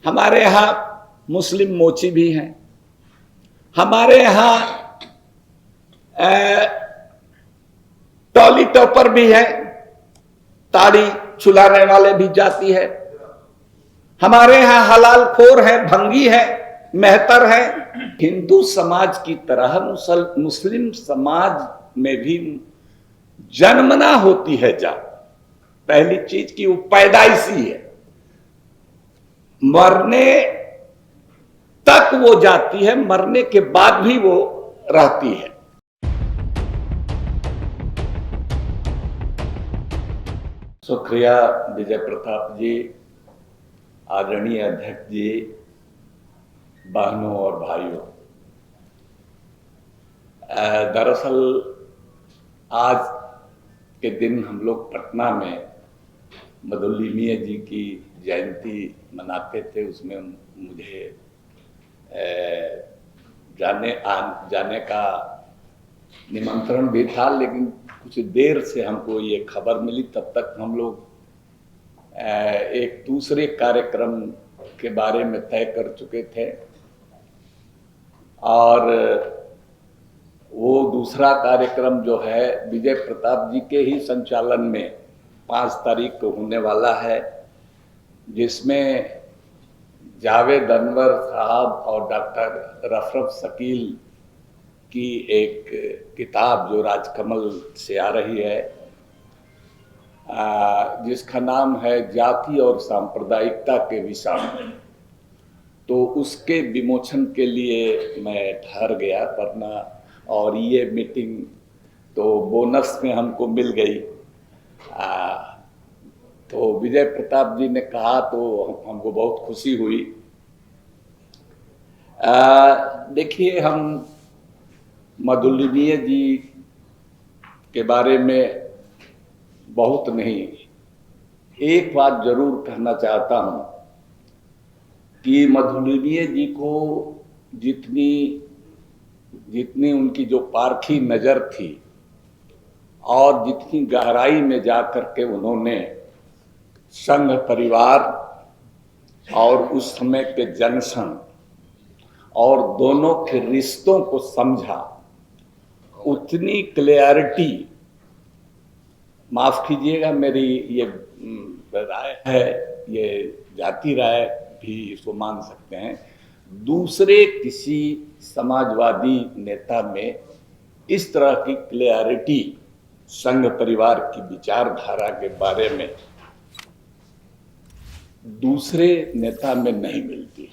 हमारे यहाँ मुस्लिम मोची भी हैं, हमारे यहाँ टॉली टॉपर भी है, ताड़ी छुलाने वाले भी जाती है, हमारे यहाँ हलाल खोर है, भंगी है, मेहतर है। हिंदू समाज की तरह मुस्लिम समाज में भी जन्मना होती है जा पहली चीज की वो पैदाइशी है, मरने तक वो जाती है, मरने के बाद भी वो रहती है। शुक्रिया विजय प्रताप जी, आदरणीय अध्यक्ष जी, बहनों और भाइयों। दरअसल आज के दिन हम लोग पटना में मधुलिमीय जी की जयंती मनाते थे। उसमें मुझे जाने का निमंत्रण भी था, लेकिन कुछ देर से हमको ये खबर मिली। तब तक हम लोग एक दूसरे कार्यक्रम के बारे में तय कर चुके थे और वो दूसरा कार्यक्रम जो है विजय प्रताप जी के ही संचालन में 5 तारीख को होने वाला है, जिसमें जावेद अनवर साहब और डॉक्टर रफरफ शकील की एक किताब जो राजकमल से आ रही है, जिसका नाम है जाति और सांप्रदायिकता के विषाण, तो उसके विमोचन के लिए मैं ठहर गया वरना, और ये मीटिंग तो बोनस में हमको मिल गई। तो विजय प्रताप जी ने कहा तो हमको बहुत खुशी हुई। देखिए, हम मधुलिमीय जी के बारे में बहुत नहीं, एक बात जरूर कहना चाहता हूँ कि मधुलिमीय जी को जितनी उनकी जो पारखी नज़र थी और जितनी गहराई में जाकर के उन्होंने संघ परिवार और उस समय के जनसंघ और दोनों के रिश्तों को समझा, उतनी क्लियरिटी, माफ कीजिएगा मेरी ये राय है, ये जाति राय भी इसको मान सकते हैं, दूसरे किसी समाजवादी नेता में इस तरह की क्लियरिटी संघ परिवार की विचारधारा के बारे में दूसरे नेता में नहीं मिलती।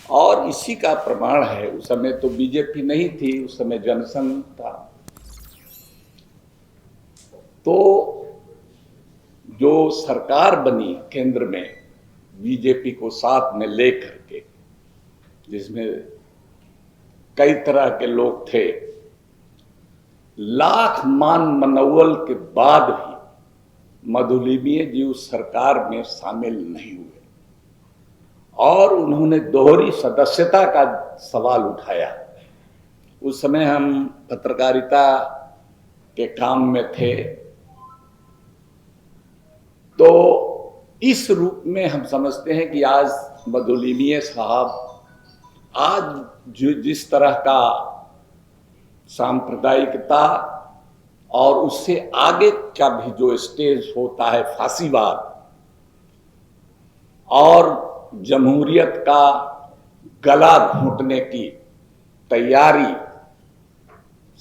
और इसी का प्रमाण है, उस समय तो बीजेपी नहीं थी, उस समय जनसंघ था। तो जो सरकार बनी केंद्र में बीजेपी को साथ में लेकर के, जिसमें कई तरह के लोग थे, लाख मान मनौवल के बाद भी मधुलिमीय जी उस सरकार में शामिल नहीं हुए और उन्होंने दोहरी सदस्यता का सवाल उठाया। उस समय हम पत्रकारिता के काम में थे, तो इस रूप में हम समझते हैं कि आज मधुलिमीय साहब आज जिस तरह का सांप्रदायिकता और उससे आगे का भी जो स्टेज होता है, फांसीवाद और जमहूरियत का गला घोंटने की तैयारी,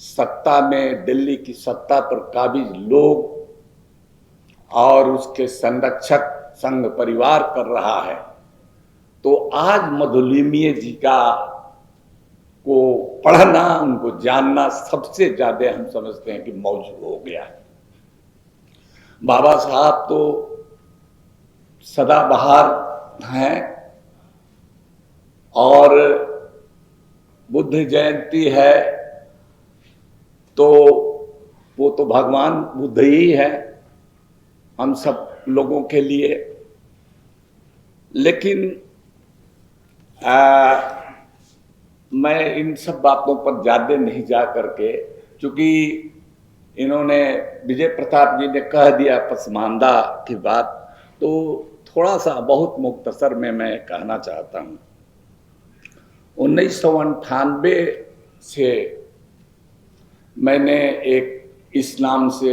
सत्ता में दिल्ली की सत्ता पर काबिज लोग और उसके संरक्षक संघ परिवार कर रहा है, तो आज मधुलिमीय जी को पढ़ना, उनको जानना सबसे ज्यादा हम समझते हैं कि मौजूद हो गया है। बाबा साहब तो सदाबहार हैं और बुद्ध जयंती है तो वो तो भगवान बुद्ध ही है हम सब लोगों के लिए। लेकिन मैं इन सब बातों पर ज्यादा नहीं जा करके, क्योंकि इन्होंने विजय प्रताप जी ने कह दिया पसमानदा की बात, तो थोड़ा सा बहुत मुख्तसर में मैं कहना चाहता हूँ। 1998 से मैंने एक इस नाम से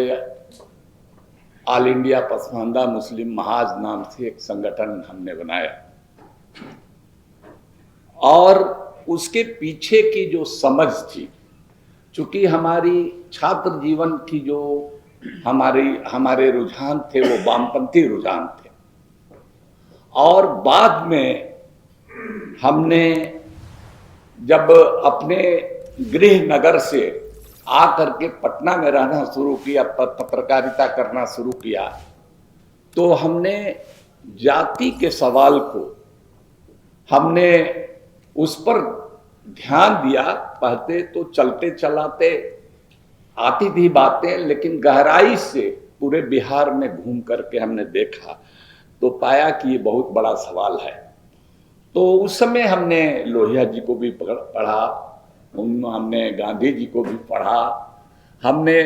ऑल इंडिया पसमानदा मुस्लिम महाज नाम से एक संगठन हमने बनाया, और उसके पीछे की जो समझ थी, चूंकि हमारी छात्र जीवन की जो हमारे रुझान थे वो वामपंथी रुझान थे, और बाद में हमने जब अपने गृह नगर से आकर के पटना में रहना शुरू किया, पत्रकारिता करना शुरू किया, तो हमने जाति के सवाल को हमने उस पर ध्यान दिया। पढ़ते तो चलते चलाते आती थी बातें, लेकिन गहराई से पूरे बिहार में घूम करके हमने देखा तो पाया कि ये बहुत बड़ा सवाल है। तो उस समय हमने लोहिया जी को भी पढ़ा, हमने गांधी जी को भी पढ़ा, हमने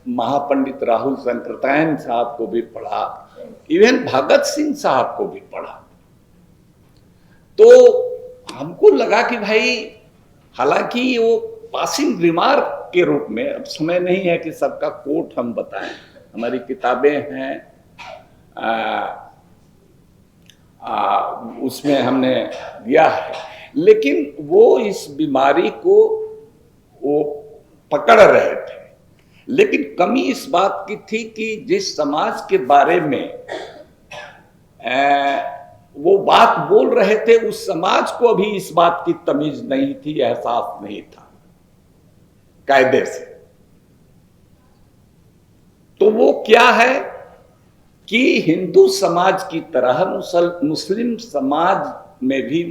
महापंडित राहुल शंकरतैन साहब को भी पढ़ा, इवन भगत सिंह साहब को भी पढ़ा। तो हमको लगा कि भाई, हालांकि वो पासिंग रिमार्क के रूप में, अब समय नहीं है कि सबका कोट हम बताएं, हमारी किताबें हैं, उसमें हमने दिया है, लेकिन वो इस बीमारी को वो पकड़ रहे थे। लेकिन कमी इस बात की थी कि जिस समाज के बारे में वो बात बोल रहे थे, उस समाज को अभी इस बात की तमीज नहीं थी, एहसास नहीं था कायदे से। तो वो क्या है कि हिंदू समाज की तरह मुस्लिम समाज में भी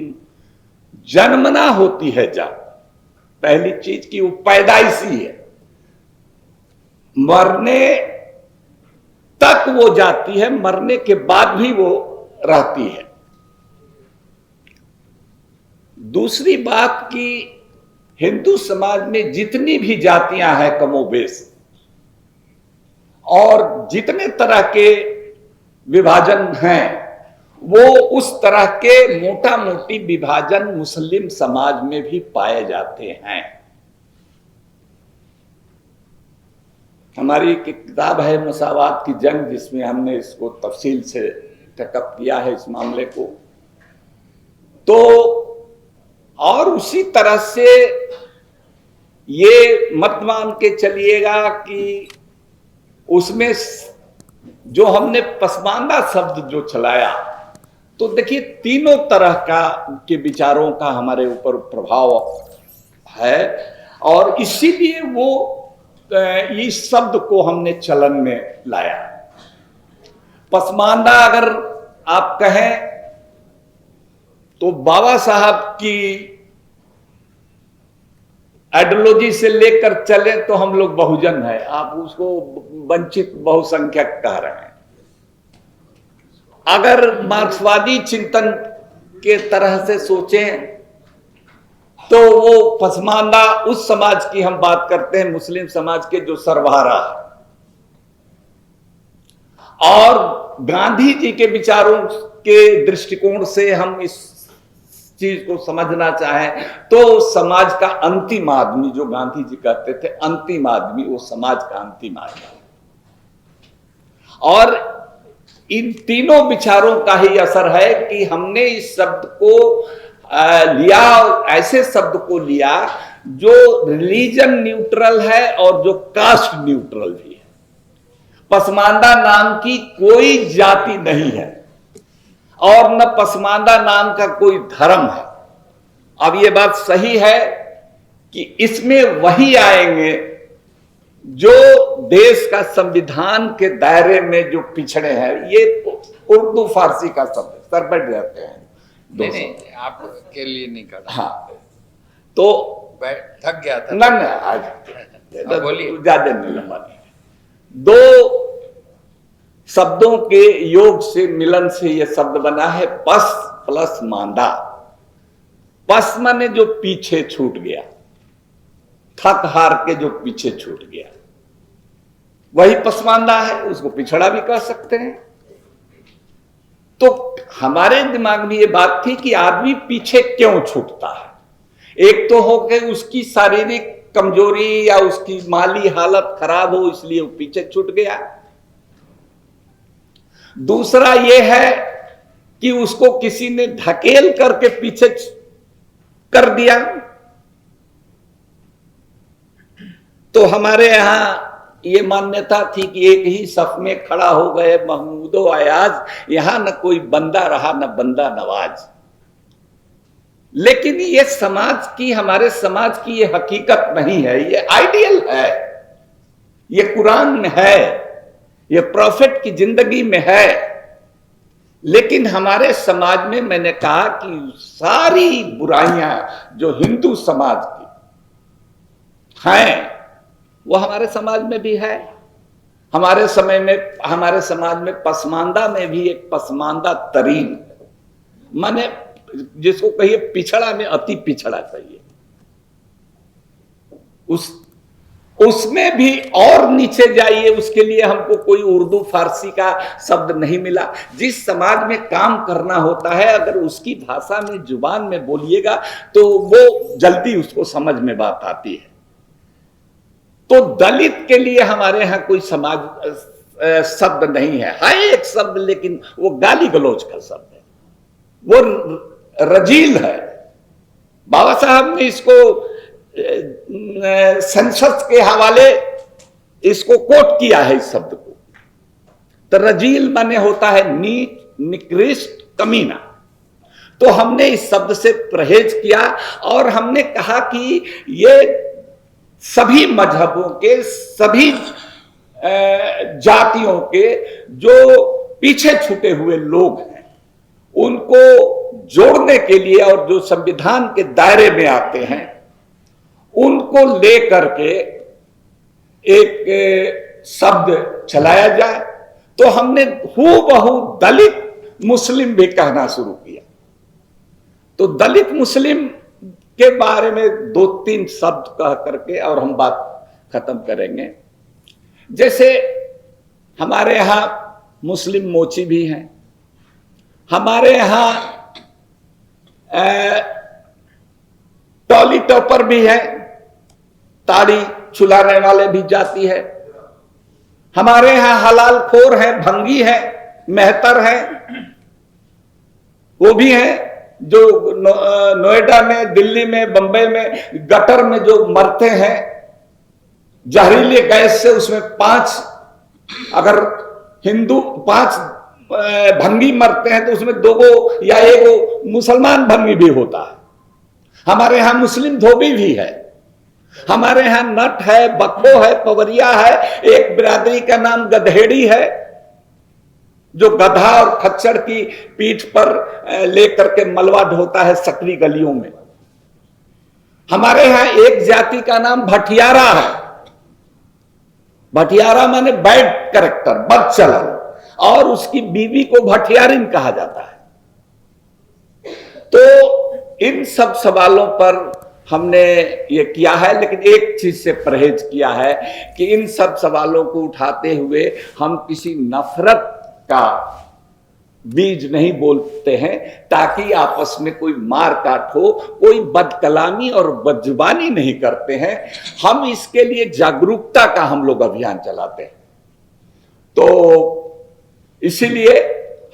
जन्मना होती है जात। पहली चीज की वो पैदाइशी है, मरने तक वो जाती है, मरने के बाद भी वो रहती है। दूसरी बात कि हिंदू समाज में जितनी भी जातियां हैं कमोबेश, और जितने तरह के विभाजन हैं, वो उस तरह के मोटा मोटी विभाजन मुस्लिम समाज में भी पाए जाते हैं। हमारी किताब है मसावात की जंग, जिसमें हमने इसको तफसील से टेकअप किया है इस मामले को। तो और उसी तरह से ये मत मान के चलिएगा कि उसमें जो हमने पसमानदा शब्द जो चलाया, तो देखिए तीनों तरह का के विचारों का हमारे ऊपर प्रभाव है, और इसीलिए वो इस शब्द को हमने चलन में लाया। पसमानदा अगर आप कहें तो बाबा साहब की आइडियोलॉजी से लेकर चले तो हम लोग बहुजन है, आप उसको वंचित बहुसंख्यक कह रहे हैं। अगर मार्क्सवादी चिंतन के तरह से सोचें तो वो पसमानदा उस समाज की हम बात करते हैं, मुस्लिम समाज के जो सर्वहारा है। और गांधी जी के विचारों के दृष्टिकोण से हम इस चीज को समझना चाहें तो समाज का अंतिम आदमी, जो गांधी जी कहते थे अंतिम आदमी, वो समाज का अंतिम आदमी। और इन तीनों विचारों का ही असर है कि हमने इस शब्द को लिया, ऐसे शब्द को लिया जो रिलीजन न्यूट्रल है और जो कास्ट न्यूट्रल भी है। पसमानदा नाम की कोई जाति नहीं है और न पसमानदा नाम का कोई धर्म है। अब ये बात सही है कि इसमें वही आएंगे जो देश का संविधान के दायरे में जो पिछड़े हैं। ये उर्दू फारसी का शब्द है, सर बैठ जाते हैं। नहीं, आपके लिए नहीं कर रहा। हाँ, तो थक गया था ना आज बोलिए, ज्यादा नहीं लंबा नहीं। दो शब्दों के योग से, मिलन से यह शब्द बना है पस प्लस मांदा। पस माने जो पीछे छूट गया, थक हार के जो पीछे छूट गया, वही पसमानदा है। उसको पिछड़ा भी कह सकते हैं। तो हमारे दिमाग में ये बात थी कि आदमी पीछे क्यों छूटता है। एक तो हो कि उसकी शारीरिक कमजोरी या उसकी माली हालत खराब हो इसलिए वो पीछे छूट गया। दूसरा ये है कि उसको किसी ने ढकेल करके पीछे कर दिया। तो हमारे यहां ये मान्यता थी कि एक ही सफ में खड़ा हो गए महमूदो अयाज, यहां न कोई बंदा रहा न बंदा नवाज। लेकिन ये समाज की, हमारे समाज की ये हकीकत नहीं है, ये आइडियल है, ये कुरान में है, ये प्रॉफिट की जिंदगी में है। लेकिन हमारे समाज में मैंने कहा कि सारी बुराइयां जो हिंदू समाज की हैं वो हमारे समाज में भी है। हमारे समाज में पसमानदा में भी एक पसमानदा तरीन, माने जिसको कहिए पिछड़ा में अति पिछड़ा चाहिए, उसमें भी और नीचे जाइए, उसके लिए हमको कोई उर्दू फारसी का शब्द नहीं मिला। जिस समाज में काम करना होता है अगर उसकी भाषा में, जुबान में बोलिएगा तो वो जल्दी उसको समझ में बात आती है। तो दलित के लिए हमारे यहां कोई समाज शब्द नहीं है एक शब्द, लेकिन वो गाली गलौज का शब्द है, वो रजील है। बाबा साहब ने इसको सेंसस के हवाले इसको कोट किया है इस शब्द को। तो रजील माने होता है नीच, निकृष्ट, कमीना। तो हमने इस शब्द से परहेज किया और हमने कहा कि ये सभी मजहबों के, सभी जातियों के जो पीछे छूटे हुए लोग हैं उनको जोड़ने के लिए और जो संविधान के दायरे में आते हैं उनको लेकर के एक शब्द चलाया जाए। तो हमने हूबहू दलित मुस्लिम भी कहना शुरू किया। तो दलित मुस्लिम के बारे में 2-3 शब्द कह करके और हम बात खत्म करेंगे। जैसे हमारे यहां मुस्लिम मोची भी हैं, हमारे यहां टॉली टॉपर भी है, ताड़ी छुलाने वाले भी जाती है। हमारे यहां हलाल खोर है, भंगी है, मेहतर है, वो भी है। जो नोएडा में, दिल्ली में, बंबई में गटर में जो मरते हैं जहरीले गैस से, उसमें 5 अगर हिंदू 5 भंगी मरते हैं तो उसमें 2 या 1 मुसलमान भंगी भी होता है। हमारे यहां मुस्लिम धोबी भी है, हमारे यहां नट है, बक्को है, पवरिया है। एक बिरादरी का नाम गधेड़ी है जो गधा और खच्चर की पीठ पर लेकर के मलबा ढोता है सकरी गलियों में। हमारे यहां एक जाति का नाम भटियारा है। भटियारा माने बैड कैरेक्टर, बद चलन, और उसकी बीवी को भटियारिन कहा जाता है। तो इन सब सवालों पर हमने ये किया है, लेकिन एक चीज से परहेज किया है कि इन सब सवालों को उठाते हुए हम किसी नफरत का बीज नहीं बोलते हैं, ताकि आपस में कोई मार काट हो, कोई बदकलामी और बदजुबानी नहीं करते हैं। हम इसके लिए जागरूकता का हम लोग अभियान चलाते हैं। तो इसीलिए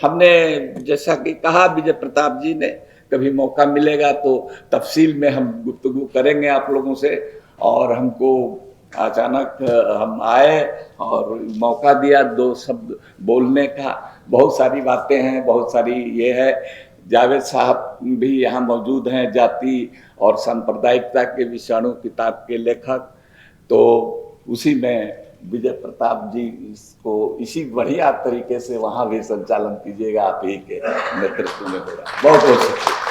हमने, जैसा कि कहा विजय प्रताप जी ने, कभी मौका मिलेगा तो तफसील में हम गुफ्तगू करेंगे आप लोगों से। और हमको अचानक हम आए और मौका दिया 2 शब्द बोलने का। बहुत सारी बातें हैं, बहुत सारी ये है। जावेद साहब भी यहाँ मौजूद हैं, जाति और सांप्रदायिकता के विषाणु किताब के लेखक। तो उसी में विजय प्रताप जी इसको इसी बढ़िया तरीके से वहाँ भी संचालन कीजिएगा, आप ही के नेतृत्व में हो रहा है। बहुत बहुत शुक्रिया।